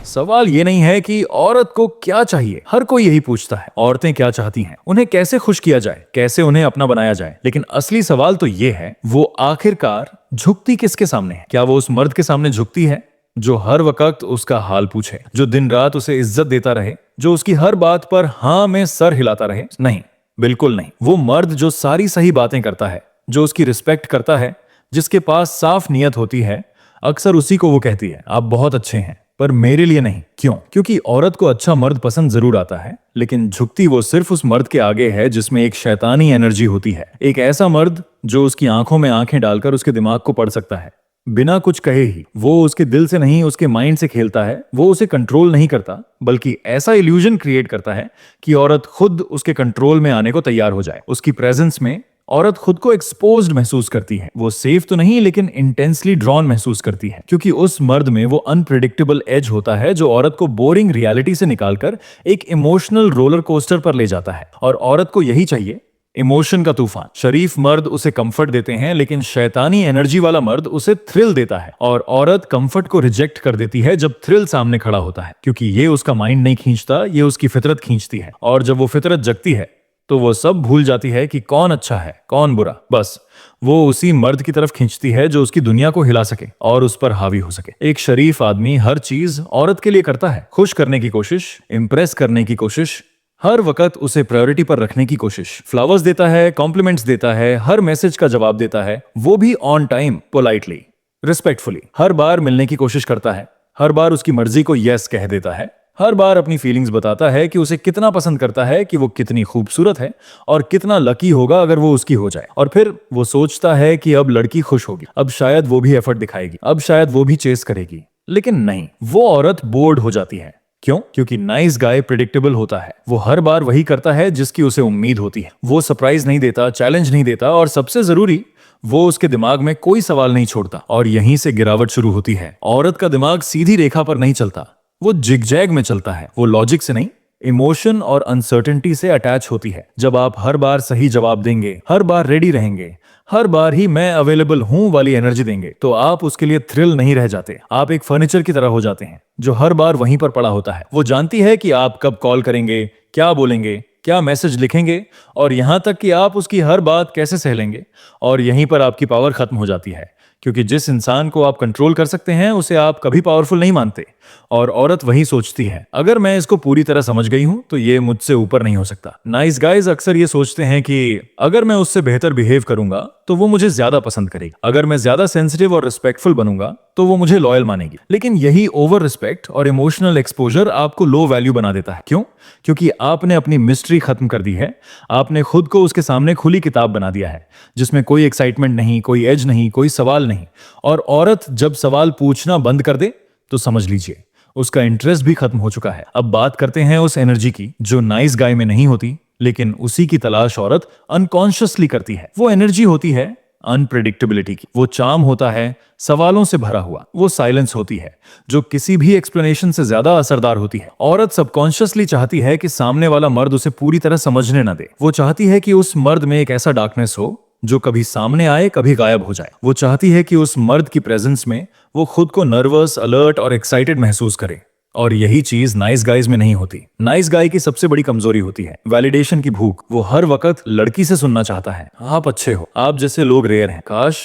सवाल ये नहीं है कि औरत को क्या चाहिए, हर कोई यही पूछता है। औरतें क्या चाहती हैं, उन्हें कैसे खुश किया जाए, कैसे उन्हें अपना बनाया जाए। लेकिन असली सवाल तो ये है, वो आखिरकार झुकती किसके सामने है? क्या वो उस मर्द के सामने झुकती है जो हर वक्त उसका हाल पूछे, जो दिन रात उसे इज्जत देता रहे, जो उसकी हर बात पर हाँ में सर हिलाता रहे? नहीं, बिल्कुल नहीं। वो मर्द जो सारी सही बातें करता है, जो उसकी रिस्पेक्ट करता है, जिसके पास साफ नियत होती है, अक्सर उसी को वो कहती है आप बहुत अच्छे हैं, पर मेरे लिए नहीं। क्यों? क्योंकि औरत को अच्छा मर्द पसंद जरूर आता है, लेकिन झुकती वो सिर्फ उस मर्द के आगे है जिसमें एक शैतानी एनर्जी होती है। एक ऐसा मर्द जो उसकी आंखों में आंखें डालकर उसके दिमाग को पढ़ सकता है, बिना कुछ कहे ही। वो उसके दिल से नहीं, उसके माइंड से खेलता है। वो उसे कंट्रोल नहीं करता, बल्कि ऐसा इल्यूजन क्रिएट करता है कि औरत खुद उसके कंट्रोल में आने को तैयार हो जाए। उसकी प्रेजेंस में औरत खुद को एक्सपोज्ड महसूस करती है। वो सेफ तो नहीं, लेकिन इंटेंसली ड्रॉन महसूस करती है, क्योंकि उस मर्द में वो अनप्रेडिक्टेबल एज होता है जो औरत को बोरिंग रियलिटी से निकालकर एक इमोशनल रोलर कोस्टर पर ले जाता है। और औरत को यही चाहिए, इमोशन का तूफान। शरीफ मर्द उसे कंफर्ट देते हैं, लेकिन शैतानी एनर्जी वाला मर्द उसे थ्रिल देता है। और औरत कंफर्ट को रिजेक्ट कर देती है जब थ्रिल सामने खड़ा होता है, क्योंकि ये उसका माइंड नहीं खींचता, ये उसकी फितरत खींचती है। और जब वो फितरत जगती है तो वो सब भूल जाती है कि कौन अच्छा है कौन बुरा। बस वो उसी मर्द की तरफ खींचती है जो उसकी दुनिया को हिला सके और उस पर हावी हो सके। एक शरीफ आदमी हर चीज औरत के लिए करता है, खुश करने की कोशिश, इंप्रेस करने की कोशिश, हर वक्त उसे प्रायोरिटी पर रखने की कोशिश। फ्लावर्स देता है, कॉम्प्लीमेंट्स देता है, हर मैसेज का जवाब देता है, वो भी ऑन टाइम, पोलाइटली, रिस्पेक्टफुली। हर बार मिलने की कोशिश करता है, हर बार उसकी मर्जी को यस कह देता है, हर बार अपनी फीलिंग्स बताता है कि उसे कितना पसंद करता है, कि वो कितनी खूबसूरत है और कितना लकी होगा अगर वो उसकी हो जाए। और फिर वो सोचता है कि अब लड़की खुश होगी, अब शायद वो भी एफर्ट दिखाएगी, अब शायद वो भी चेस करेगी। लेकिन नहीं, वो औरत बोर्ड हो जाती है। क्यों? क्योंकि नाइस गाय प्रिडिक्टेबल होता है। वो हर बार वही करता है जिसकी उसे उम्मीद होती है। वो सरप्राइज नहीं देता, चैलेंज नहीं देता, और सबसे जरूरी, वो उसके दिमाग में कोई सवाल नहीं छोड़ता। और यहीं से गिरावट शुरू होती है। औरत का दिमाग सीधी रेखा पर नहीं चलता, वो जिगजैग में चलता है। वो लॉजिक से नहीं, इमोशन और अनसर्टेनिटी से अटैच होती है। जब आप हर बार सही जवाब देंगे, हर बार रेडी रहेंगे, हर बार ही मैं अवेलेबल हूं वाली एनर्जी देंगे, तो आप उसके लिए थ्रिल नहीं रह जाते। आप एक फर्नीचर की तरह हो जाते हैं जो हर बार वहीं पर पड़ा होता है। वो जानती है कि आप कब कॉल करेंगे, क्या बोलेंगे, क्या मैसेज लिखेंगे, और यहां तक कि आप उसकी हर बात कैसे सह लेंगे। और यहीं पर आपकी पावर खत्म हो जाती है, क्योंकि जिस इंसान को आप कंट्रोल कर सकते हैं उसे आप कभी पावरफुल नहीं मानते। और औरत वही सोचती है, अगर मैं इसको पूरी तरह समझ गई हूं तो ये मुझसे ऊपर नहीं हो सकता। नाइस गाइज अक्सर ये सोचते हैं कि अगर मैं उससे बेहतर बिहेव करूंगा तो वो मुझे ज्यादा पसंद करेगी, अगर मैं ज्यादा सेंसिटिव और रिस्पेक्टफुल बनूंगा तो वो मुझे लॉयल मानेगी। लेकिन यही ओवर रिस्पेक्ट और इमोशनल एक्सपोजर आपको लो वैल्यू बना देता है। क्यों? क्योंकि आपने अपनी मिस्ट्री खत्म कर दी है। आपने खुद को उसके सामने खुली किताब बना दिया है, जिसमें कोई एक्साइटमेंट नहीं, कोई एज नहीं, कोई सवाल नहीं। और औरत जब सवाल पूछना बंद कर दे तो समझ लीजिए उसका इंटरेस्ट भी खत्म हो चुका है। अब बात करते हैं उस एनर्जी की जो नाइस गाय में नहीं होती, लेकिन उसी की तलाश औरत अनकॉन्शियसली करती है। वो एनर्जी होती है अनप्रेडिक्टेबिलिटी की। वो चार्म होता है सवालों से भरा हुआ। वो साइलेंस होती है जो किसी भी एक्सप्लेनेशन से ज्यादा असरदार होती है। औरत सबकॉन्शियसली चाहती है कि सामने वाला मर्द उसे पूरी तरह समझने न दे। वो चाहती है कि उस मर्द में एक ऐसा डार्कनेस हो जो कभी सामने आए, कभी गायब हो जाए। वो चाहती है कि उस मर्द की प्रेजेंस में वो खुद को नर्वस, अलर्ट और एक्साइटेड महसूस करे। और यही चीज नाइस गाइज में नहीं होती। नाइस गाय की सबसे बड़ी कमजोरी होती है वैलिडेशन की भूख। वो हर वक्त लड़की से सुनना चाहता है, आप अच्छे हो, आप जैसे लोग रेयर हैं, काश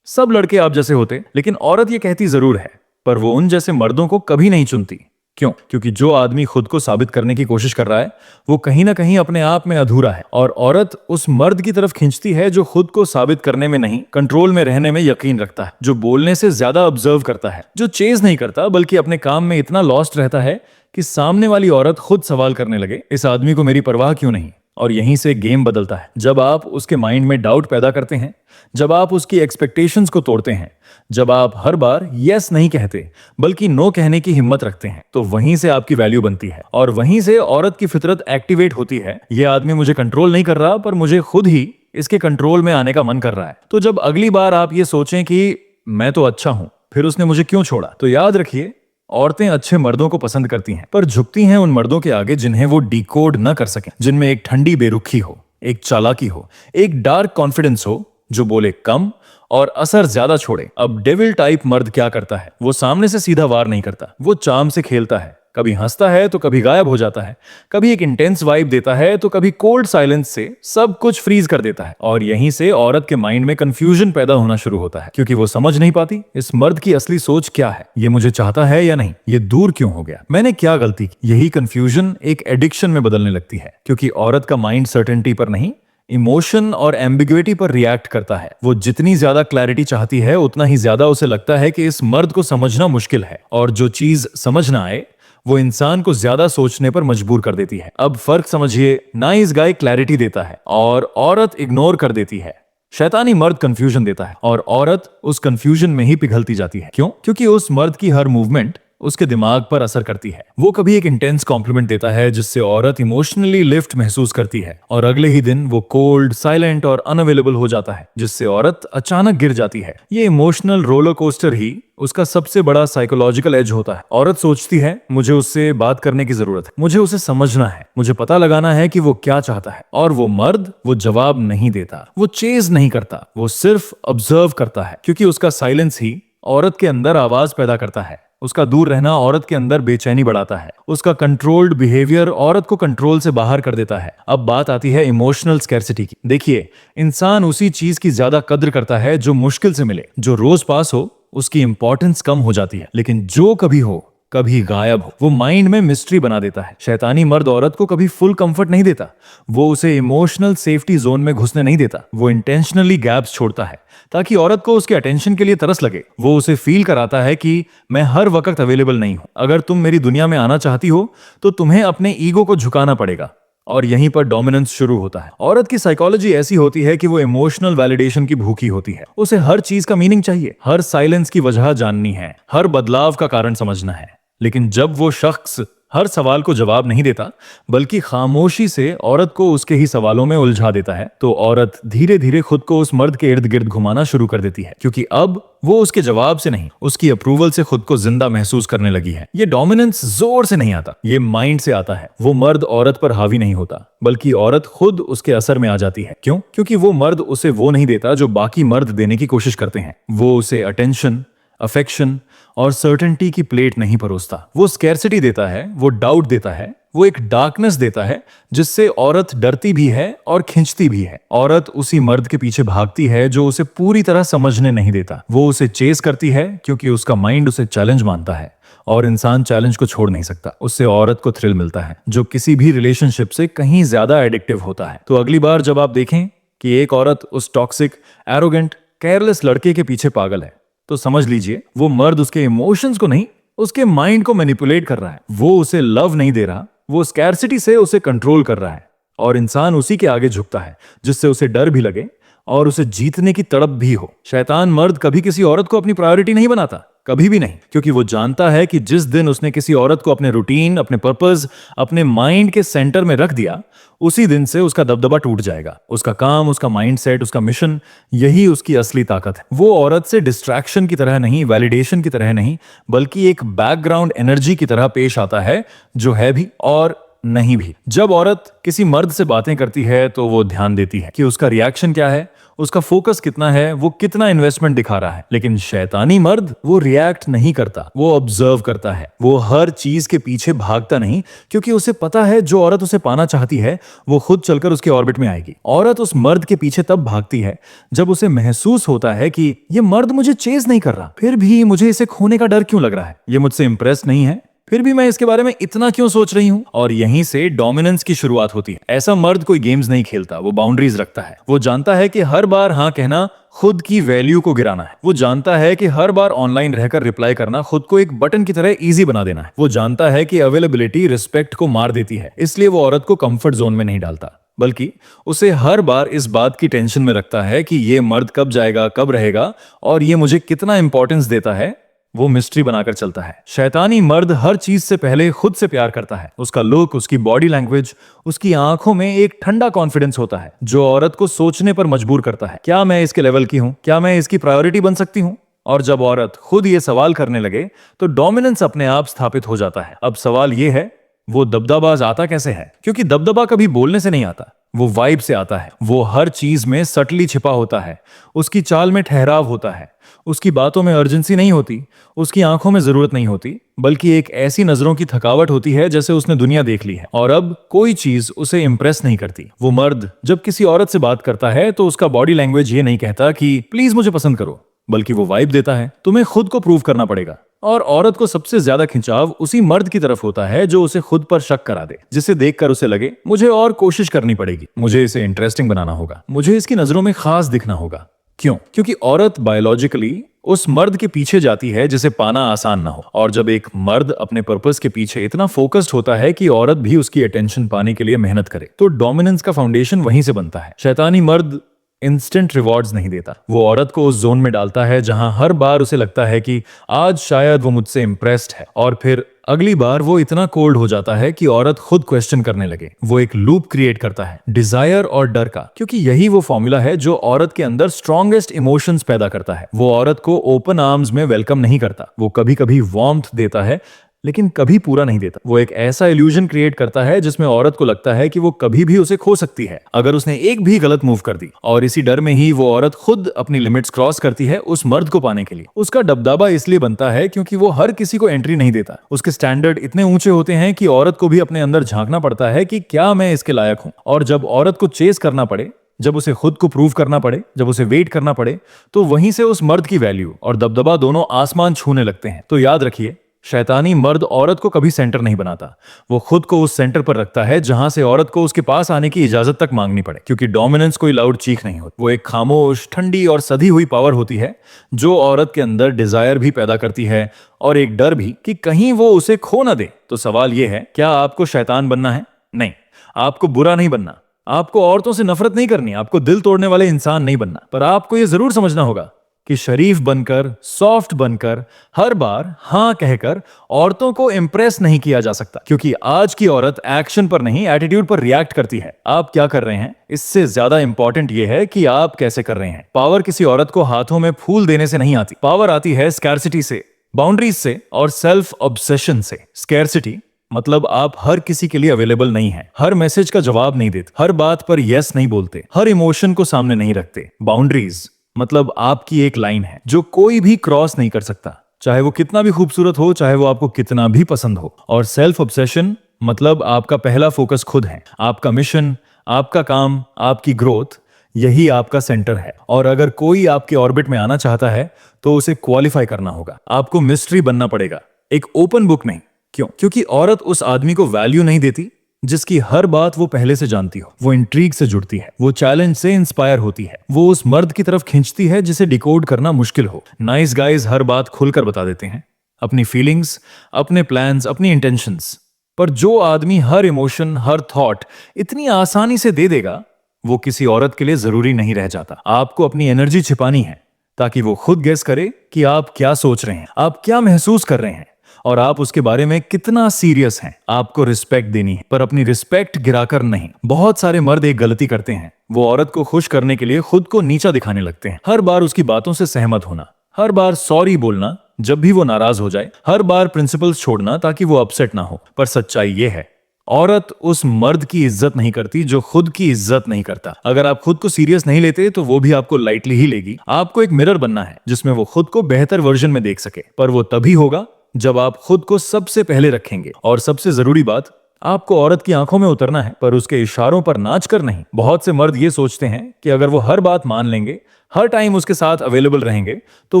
सब लड़के आप जैसे होते। लेकिन औरत ये कहती जरूर है, पर वो उन जैसे मर्दों को कभी नहीं चुनती। क्यों? क्योंकि जो आदमी खुद को साबित करने की कोशिश कर रहा है वो कहीं ना कहीं अपने आप में अधूरा है। और औरत उस मर्द की तरफ खींचती है जो खुद को साबित करने में नहीं, कंट्रोल में रहने में यकीन रखता है, जो बोलने से ज्यादा ऑब्जर्व करता है, जो चेज नहीं करता बल्कि अपने काम में इतना लॉस्ट रहता है कि सामने वाली औरत खुद सवाल करने लगे, इस आदमी को मेरी परवाह क्यों नहीं। और यहीं से गेम बदलता है। जब आप उसके माइंड में डाउट पैदा करते हैं, जब आप उसकी एक्सपेक्टेशंस को तोड़ते हैं, जब आप हर बार यस नहीं कहते बल्कि नो कहने की हिम्मत रखते हैं, तो वहीं से आपकी वैल्यू बनती है। और वहीं से औरत की फितरत एक्टिवेट होती है। यह आदमी मुझे कंट्रोल नहीं कर रहा, पर मुझे खुद ही इसके कंट्रोल में आने का मन कर रहा है। तो जब अगली बार आप ये सोचें कि मैं तो अच्छा हूं, फिर उसने मुझे क्यों छोड़ा, तो याद रखिए औरतें अच्छे मर्दों को पसंद करती हैं, पर झुकती हैं उन मर्दों के आगे जिन्हें वो डिकोड न कर सकें, जिनमें एक ठंडी बेरुखी हो, एक चालाकी हो, एक डार्क कॉन्फिडेंस हो, जो बोले कम और असर ज्यादा छोड़े। अब डेविल टाइप मर्द क्या करता है? वो सामने से सीधा वार नहीं करता, वो चार्म से खेलता है। कभी हंसता है तो कभी गायब हो जाता है, कभी एक इंटेंस वाइब देता है तो कभी कोल्ड साइलेंस से सब कुछ फ्रीज कर देता है। और यहीं से औरत के माइंड में कंफ्यूजन पैदा होना शुरू होता है, क्योंकि वो समझ नहीं पाती इस मर्द की असली सोच क्या है, ये मुझे चाहता है या नहीं, ये दूर क्यों हो गया, मैंने क्या गलती की। यही कंफ्यूजन एक एडिक्शन में बदलने लगती है, क्योंकि औरत का माइंड सर्टेनिटी पर नहीं, इमोशन और एम्बिग्युइटी पर रिएक्ट करता है। वो जितनी ज्यादा क्लैरिटी चाहती है उतना ही ज्यादा उसे लगता है कि इस मर्द को समझना मुश्किल है, और जो चीज समझ ना आए वो इंसान को ज्यादा सोचने पर मजबूर कर देती है। अब फर्क समझिए, नाइस गाय क्लैरिटी देता है और औरत इग्नोर कर देती है। शैतानी मर्द कंफ्यूजन देता है और औरत उस कंफ्यूजन में ही पिघलती जाती है। क्यों? क्योंकि उस मर्द की हर मूवमेंट उसके दिमाग पर असर करती है। वो कभी एक इंटेंस कॉम्प्लीमेंट देता है जिससे औरत इमोशनली लिफ्ट महसूस करती है, और अगले ही दिन वो कोल्ड, साइलेंट और अनअवेलेबल हो जाता है, जिससे औरत अचानक गिर जाती है। ये इमोशनल रोलर कोस्टर ही उसका सबसे बड़ा साइकोलॉजिकल एज होता है। औरत सोचती है मुझे उससे बात करने की जरूरत है, मुझे उसे समझना है, मुझे पता लगाना है कि वो क्या चाहता है। और वो मर्द वो जवाब नहीं देता, वो चेज नहीं करता, वो सिर्फ ऑब्जर्व करता है, क्योंकि उसका साइलेंस ही औरत के अंदर आवाज पैदा करता है। उसका दूर रहना औरत के अंदर बेचैनी बढ़ाता है, उसका कंट्रोल्ड बिहेवियर औरत को कंट्रोल से बाहर कर देता है। अब बात आती है इमोशनल स्कैर्सिटी की। देखिए, इंसान उसी चीज की ज्यादा कद्र करता है जो मुश्किल से मिले। जो रोज पास हो उसकी इंपॉर्टेंस कम हो जाती है, लेकिन जो कभी हो कभी गायब हो वो माइंड में मिस्ट्री बना देता है। शैतानी मर्द औरत को कभी फुल कंफर्ट नहीं देता, वो उसे इमोशनल सेफ्टी जोन में घुसने नहीं देता। वो इंटेंशनली गैप्स छोड़ता है ताकि औरत को उसके अटेंशन के लिए तरस लगे। वो उसे फील कराता है कि मैं हर वक्त अवेलेबल नहीं हूं, अगर तुम मेरी दुनिया में आना चाहती हो तो तुम्हें अपने ईगो को झुकाना पड़ेगा। और यहीं पर डोमिनेंस शुरू होता है। औरत की साइकोलॉजी ऐसी होती है कि वो इमोशनल वैलिडेशन की भूखी होती है। उसे हर चीज का मीनिंग चाहिए, हर साइलेंस की वजह जाननी है, हर बदलाव का कारण समझना है। लेकिन जब वो शख्स हर सवाल को जवाब नहीं देता, बल्कि खामोशी से औरत को उसके ही सवालों में उलझा देता है, तो औरत धीरे धीरे खुद को उस मर्द के इर्द गिर्द घुमाना शुरू कर देती है, क्योंकि अब वो उसके जवाब से नहीं, उसकी अप्रूवल से खुद को जिंदा महसूस करने लगी है। ये डोमिनेंस जोर से नहीं आता, ये माइंड से आता है। वो मर्द औरत पर हावी नहीं होता, बल्कि औरत खुद उसके असर में आ जाती है। क्यों? क्योंकि वो मर्द उसे वो नहीं देता जो बाकी मर्द देने की कोशिश करते हैं। वो उसे अटेंशन, अफेक्शन और सर्टेनिटी की प्लेट नहीं परोसता। वो स्कैर्सिटी देता है, वो डाउट देता है, वो एक डार्कनेस देता है जिससे औरत डरती भी है और खिंचती भी है। औरत उसी मर्द के पीछे भागती है जो उसे पूरी तरह समझने नहीं देता। वो उसे चेस करती है क्योंकि उसका माइंड उसे चैलेंज मानता है, और इंसान चैलेंज को छोड़ नहीं सकता। उससे औरत को थ्रिल मिलता है जो किसी भी रिलेशनशिप से कहीं ज्यादा एडिक्टिव होता है। तो अगली बार जब आप देखें कि एक औरत उस टॉक्सिक, एरोगेंट, केयरलेस लड़के के पीछे पागल है, तो समझ लीजिए वो मर्द उसके इमोशंस को नहीं, उसके माइंड को मैनिपुलेट कर रहा है। वो उसे लव नहीं दे रहा, वो स्कैर्सिटी से उसे कंट्रोल कर रहा है। और इंसान उसी के आगे झुकता है जिससे उसे डर भी लगे और उसे जीतने की तड़प भी हो। शैतान मर्द कभी किसी औरत को अपनी प्रायोरिटी नहीं बनाता, कभी भी नहीं, क्योंकि वो जानता है कि जिस दिन उसने किसी औरत को अपने रूटीन, अपने पर्पस, अपने माइंड के सेंटर में रख दिया, उसी दिन से उसका दबदबा टूट जाएगा। उसका काम, उसका माइंडसेट, उसका मिशन, यही उसकी असली ताकत है। वो औरत से डिस्ट्रैक्शन की तरह नहीं, वैलिडेशन की तरह नहीं, बल्कि एक बैकग्राउंड एनर्जी की तरह पेश आता है, जो है भी और नहीं भी। जब औरत किसी मर्द से बातें करती है तो वो ध्यान देती है कि उसका रिएक्शन क्या है, उसका फोकस कितना है, वो कितना इन्वेस्टमेंट दिखा रहा है। लेकिन शैतानी मर्द वो रिएक्ट नहीं करता, वो ऑब्जर्व करता है। वो हर चीज के पीछे भागता नहीं, क्योंकि उसे पता है जो औरत उसे पाना चाहती है वो खुद चलकर उसके ऑर्बिट में आएगी। औरत उस मर्द के पीछे तब भागती है जब उसे महसूस होता है कि ये मर्द मुझे चेज नहीं कर रहा, फिर भी मुझे इसे खोने का डर क्यों लग रहा है, ये मुझसे इंप्रेस नहीं है, फिर भी मैं इसके बारे में इतना क्यों सोच रही हूं। और यहीं से डोमिनेंस की शुरुआत होती है। ऐसा मर्द कोई गेम्स नहीं खेलता, वो बाउंड्रीज रखता है। वो जानता है कि हर बार हाँ कहना खुद की वैल्यू को गिराना है। वो जानता है कि हर बार ऑनलाइन रहकर रिप्लाई करना खुद को एक बटन की तरह इजी बना देना है। वो जानता है कि अवेलेबिलिटी रिस्पेक्ट को मार देती है, इसलिए वो औरत को कंफर्ट जोन में नहीं डालता, बल्कि उसे हर बार इस बात की टेंशन में रखता है कि ये मर्द कब जाएगा, कब रहेगा, और ये मुझे कितना इंपॉर्टेंस देता है। वो मिस्ट्री बनाकर चलता है। शैतानी मर्द हर चीज से पहले खुद से प्यार करता है। उसका लुक, उसकी बॉडी लैंग्वेज, उसकी आंखों में एक ठंडा कॉन्फिडेंस होता है जो औरत को सोचने पर मजबूर करता है, क्या मैं इसके लेवल की हूं, क्या मैं इसकी प्रायोरिटी बन सकती हूं। और जब औरत खुद ये सवाल करने लगे तो डोमिनेंस अपने आप स्थापित हो जाता है। अब सवाल ये है, वो दबदबाज आता कैसे है? क्योंकि दबदबा कभी बोलने से नहीं आता, वो वाइब से आता है। वो हर चीज में सटली छिपा होता है। उसकी चाल में ठहराव होता है। उसकी बातों में अर्जेंसी नहीं होती। उसकी आंखों में जरूरत नहीं होती, बल्कि एक ऐसी नजरों की थकावट होती है जैसे उसने दुनिया देख ली है और अब कोई चीज उसे इंप्रेस नहीं करती। वो मर्द जब किसी औरत से बात करता है तो उसका बॉडी लैंग्वेज ये नहीं कहता कि प्लीज मुझे पसंद करो, बल्कि वो वाइब देता है, तुम्हें खुद को प्रूव करना पड़ेगा। और औरत को सबसे ज्यादा खिंचाव उसी मर्द की तरफ होता है जो उसे खुद पर शक करा दे, जिसे देखकर उसे लगे मुझे और कोशिश करनी पड़ेगी, मुझे इसे इंटरेस्टिंग बनाना होगा, मुझे इसकी नजरों में खास दिखना होगा। क्यों? क्योंकि औरत बायोलॉजिकली उस मर्द के पीछे जाती है जिसे पाना आसान ना हो। और जब एक मर्द अपने पर्पस के पीछे इतना फोकस्ड होता है कि औरत भी उसकी अटेंशन पाने के लिए मेहनत करे, तो डोमिनेंस का फाउंडेशन वहीं से बनता है। शैतानी मर्द इंस्टेंट रिवॉर्ड्स नहीं देता। वो औरत को उस जोन में डालता है जहां हर बार उसे लगता है कि आज शायद वो मुझसे इंप्रेस्ड है, और फिर अगली बार वो इतना कोल्ड हो जाता है कि औरत खुद क्वेश्चन करने लगे। वो एक लूप क्रिएट करता है डिजायर और डर का, क्योंकि यही वो फॉर्मूला है जो औरत के अंदर स्ट्रॉन्गेस्ट इमोशंस पैदा करता है। वो औरत को ओपन आर्म्स में वेलकम नहीं करता। वो कभी कभी वार्मथ देता है, लेकिन कभी पूरा नहीं देता। वो एक ऐसा इल्यूजन क्रिएट करता है जिसमें औरत को लगता है कि वो कभी भी उसे खो सकती है अगर उसने एक भी गलत मूव कर दी। और इसी डर में ही वो औरत खुद अपनी लिमिट्स क्रॉस करती है उस मर्द को पाने के लिए। उसका दबदबा इसलिए बनता है क्योंकि वो हर किसी को एंट्री नहीं देता। उसके स्टैंडर्ड इतने ऊंचे होते हैं कि औरत को भी अपने अंदर झांकना पड़ता है कि क्या मैं इसके लायक हूं। और जब औरत को चेस करना पड़े, जब उसे खुद को प्रूव करना पड़े, जब उसे वेट करना पड़े, तो वहीं से उस मर्द की वैल्यू और दबदबा दोनों आसमान छूने लगते हैं। तो याद रखिए, शैतानी मर्द औरत को कभी सेंटर नहीं बनाता। वो खुद को उस सेंटर पर रखता है जहां से औरत को उसके पास आने की इजाजत तक मांगनी पड़े, क्योंकि डोमिनेंस कोई लाउड चीख नहीं होती। वो एक खामोश, ठंडी और सधी हुई पावर होती है जो औरत के अंदर डिजायर भी पैदा करती है और एक डर भी कि कहीं वो उसे खो ना दे। तो सवाल यह है, क्या आपको शैतान बनना है? नहीं, आपको बुरा नहीं बनना। आपको औरतों से नफरत नहीं करनी। आपको दिल तोड़ने वाले इंसान नहीं बनना। पर आपको यह जरूर समझना होगा कि शरीफ बनकर, सॉफ्ट बनकर, हर बार हां कहकर औरतों को इंप्रेस नहीं किया जा सकता, क्योंकि आज की औरत एक्शन पर नहीं, एटीट्यूड पर रिएक्ट करती है। आप क्या कर रहे हैं, इससे ज्यादा इंपॉर्टेंट यह है कि आप कैसे कर रहे हैं। पावर किसी औरत को हाथों में फूल देने से नहीं आती। पावर आती है स्कैर्सिटी से, बाउंड्रीज से और सेल्फ ऑब्सेशन से। स्कैर्सिटी मतलब आप हर किसी के लिए अवेलेबल नहीं है, हर मैसेज का जवाब नहीं देते, हर बात पर यस नहीं बोलते, हर इमोशन को सामने नहीं रखते। बाउंड्रीज मतलब आपकी एक लाइन है जो कोई भी क्रॉस नहीं कर सकता, चाहे वो कितना भी खूबसूरत हो, चाहे वो आपको कितना भी पसंद हो। और सेल्फ ऑब्सेशन मतलब आपका पहला फोकस खुद है। आपका मिशन, आपका काम, आपकी ग्रोथ, यही आपका सेंटर है। और अगर कोई आपके ऑर्बिट में आना चाहता है तो उसे क्वालिफाई करना होगा। आपको मिस्ट्री बनना पड़ेगा, एक ओपन बुक नहीं। क्यों? क्योंकि औरत उस आदमी को वैल्यू नहीं देती जिसकी हर बात वो पहले से जानती हो। वो इंट्रीग से जुड़ती है, वो चैलेंज से इंस्पायर होती है, वो उस मर्द की तरफ खींचती है जिसे डिकोड करना मुश्किल हो। नाइस गाइज हर बात खुलकर बता देते हैं, अपनी फीलिंग्स, अपने प्लान्स, अपनी इंटेंशंस। पर जो आदमी हर इमोशन, हर थॉट इतनी आसानी से दे देगा, वो किसी औरत के लिए जरूरी नहीं रह जाता। आपको अपनी एनर्जी छिपानी है ताकि वो खुद गेस करे कि आप क्या सोच रहे हैं, आप क्या महसूस कर रहे हैं और आप उसके बारे में कितना सीरियस हैं। आपको रिस्पेक्ट देनी है, पर अपनी रिस्पेक्ट गिराकर नहीं। बहुत सारे मर्द एक गलती करते हैं, वो औरत को खुश करने के लिए खुद को नीचा दिखाने लगते हैं। हर बार उसकी बातों से सहमत होना, हर बार सॉरी बोलना जब भी वो नाराज हो जाए, हर बार प्रिंसिपल्स छोड़ना ताकि वो अपसेट ना हो। पर सच्चाई ये है, औरत उस मर्द की इज्जत नहीं करती जो खुद की इज्जत नहीं करता। अगर आप खुद को सीरियस नहीं लेते तो वो भी आपको लाइटली ही लेगी। आपको एक मिरर बनना है जिसमें वो खुद को बेहतर वर्जन में देख सके, पर वो तभी होगा जब आप खुद को सबसे पहले रखेंगे। और सबसे जरूरी बात, आपको औरत की आंखों में उतरना है, पर उसके इशारों पर नाच कर नहीं। बहुत से मर्द ये सोचते हैं कि अगर वो हर बात मान लेंगे, हर टाइम उसके साथ अवेलेबल रहेंगे, तो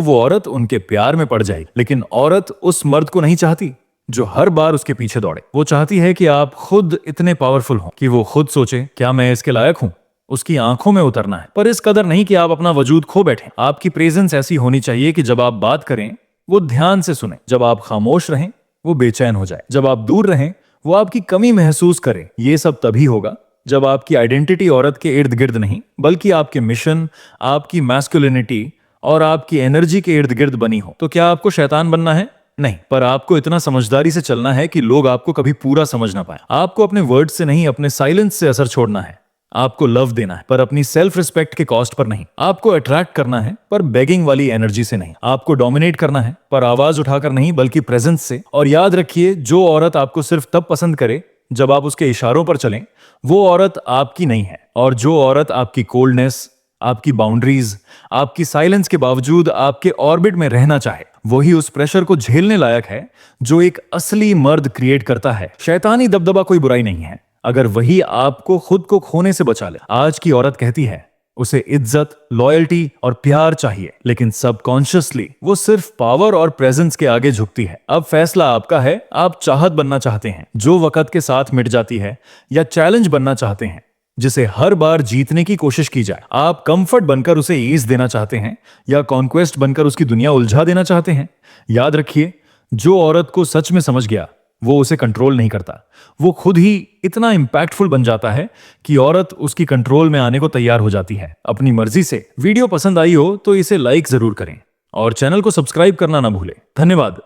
वो औरत उनके प्यार में पड़ जाएगी। लेकिन औरत उस मर्द को नहीं चाहती जो हर बार उसके पीछे दौड़े। वो चाहती है कि आप खुद इतने पावरफुल हो कि वो खुद सोचे, क्या मैं इसके लायक हूं? उसकी आंखों में उतरना है, पर इस कदर नहीं कि आप अपना वजूद खो बैठे। आपकी प्रेजेंस ऐसी होनी चाहिए कि जब आप बात करें वो ध्यान से सुने, जब आप खामोश रहें वो बेचैन हो जाए, जब आप दूर रहें वो आपकी कमी महसूस करे। ये सब तभी होगा जब आपकी आइडेंटिटी औरत के इर्द गिर्द नहीं, बल्कि आपके मिशन, आपकी मैस्कुलिनिटी और आपकी एनर्जी के इर्द गिर्द बनी हो। तो क्या आपको शैतान बनना है? नहीं, पर आपको इतना समझदारी से चलना है कि लोग आपको कभी पूरा समझ ना पाए। आपको अपने वर्ड से नहीं, अपने साइलेंस से असर छोड़ना है। आपको लव देना है, पर अपनी सेल्फ रिस्पेक्ट के कॉस्ट पर नहीं। आपको अट्रैक्ट करना है, पर बेगिंग वाली एनर्जी से नहीं। आपको डोमिनेट करना है, पर आवाज उठाकर नहीं, बल्कि प्रेजेंस से। और याद रखिए, जो औरत आपको सिर्फ तब पसंद करे जब आप उसके इशारों पर चलें, वो औरत आपकी नहीं है। और जो औरत आपकी कोल्डनेस, आपकी बाउंड्रीज, आपकी साइलेंस के बावजूद आपके ऑर्बिट में रहना चाहे, वही उस प्रेशर को झेलने लायक है जो एक असली मर्द क्रिएट करता है। शैतानी दबदबा कोई बुराई नहीं है, अगर वही आपको खुद को खोने से बचा ले। आज की औरत कहती है उसे इज्जत, लॉयल्टी और प्यार चाहिए, लेकिन सबकॉन्शियसली वो सिर्फ पावर और प्रेजेंस के आगे झुकती है। अब फैसला आपका है, आप चाहत बनना चाहते हैं जो वक्त के साथ मिट जाती है, या चैलेंज बनना चाहते हैं जिसे हर बार जीतने की कोशिश की जाए। आप कंफर्ट बनकर उसे ईज देना चाहते हैं, या कॉन्क्वेस्ट बनकर उसकी दुनिया उलझा देना चाहते हैं। याद रखिए, जो औरत को सच में समझ गया वो उसे कंट्रोल नहीं करता, वो खुद ही इतना इंपैक्टफुल बन जाता है कि औरत उसकी कंट्रोल में आने को तैयार हो जाती है अपनी मर्जी से। वीडियो पसंद आई हो तो इसे लाइक जरूर करें और चैनल को सब्सक्राइब करना ना भूलें। धन्यवाद।